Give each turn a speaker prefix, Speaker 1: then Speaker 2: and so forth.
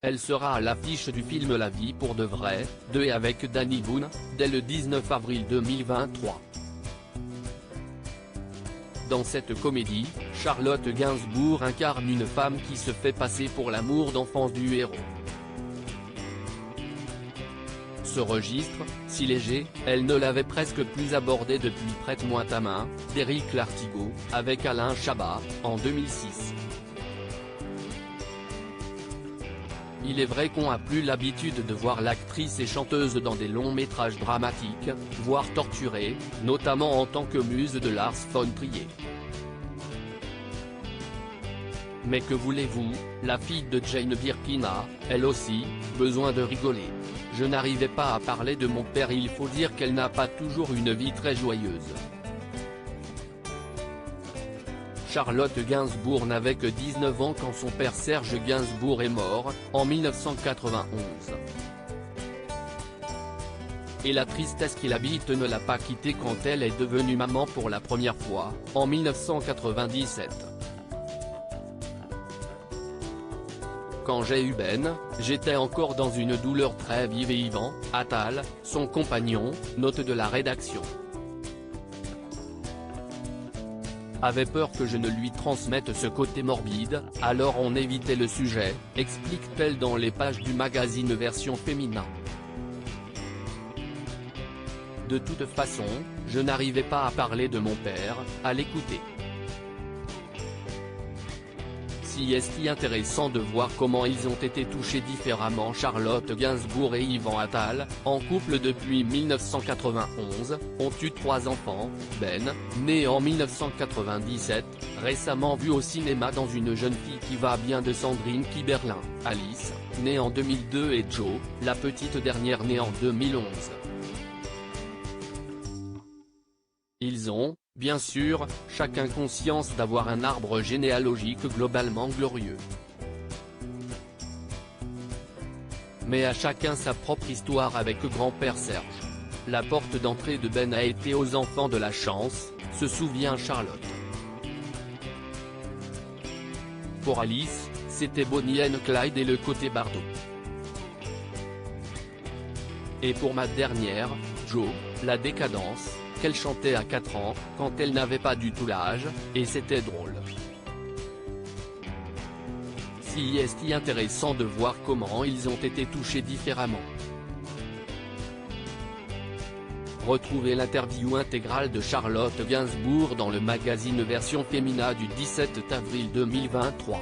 Speaker 1: Elle sera à l'affiche du film La vie pour de vrai, de et avec Danny Boone, dès le 19 avril 2023. Dans cette comédie, Charlotte Gainsbourg incarne une femme qui se fait passer pour l'amour d'enfance du héros. Ce registre, si léger, elle ne l'avait presque plus abordé depuis Prête-moi ta main, d'Éric Lartigot, avec Alain Chabat, en 2006. Il est vrai qu'on a plus l'habitude de voir l'actrice et chanteuse dans des longs métrages dramatiques, voire torturés, notamment en tant que muse de Lars von Trier. Mais que voulez-vous, la fille de Jane Birkin a, elle aussi, besoin de rigoler. Je n'arrivais pas à parler de mon père. Il faut dire qu'elle n'a pas toujours une vie très joyeuse. Charlotte Gainsbourg n'avait que 19 ans quand son père Serge Gainsbourg est mort, en 1991. Et la tristesse qui l'habite ne l'a pas quittée quand elle est devenue maman pour la première fois, en 1997. Quand j'ai eu Ben, j'étais encore dans une douleur très vive et Yvan Attal, son compagnon, note de la rédaction, avait peur que je ne lui transmette ce côté morbide, alors on évitait le sujet, explique-t-elle dans les pages du magazine Version Féminin. De toute façon, je n'arrivais pas à parler de mon père, à l'écouter. Si est-ce intéressant de voir comment ils ont été touchés différemment. Charlotte Gainsbourg et Yvan Attal, en couple depuis 1991, ont eu 3 enfants, Ben, né en 1997, récemment vu au cinéma dans Une jeune fille qui va bien de Sandrine Kiberlin, Alice, née en 2002 et Joe, la petite dernière née en 2011. Ils ont, bien sûr, chacun conscience d'avoir un arbre généalogique globalement glorieux. Mais à chacun sa propre histoire avec grand-père Serge. La porte d'entrée de Ben a été aux enfants de la chance, se souvient Charlotte. Pour Alice, c'était Bonnie and Clyde et le côté Bardot. Et pour ma dernière, Joe, la décadence, qu'elle chantait à 4 ans, quand elle n'avait pas du tout l'âge, et c'était drôle. Si est intéressant de voir comment ils ont été touchés différemment. Retrouvez l'interview intégrale de Charlotte Gainsbourg dans le magazine Version Féminin du 17 avril 2023.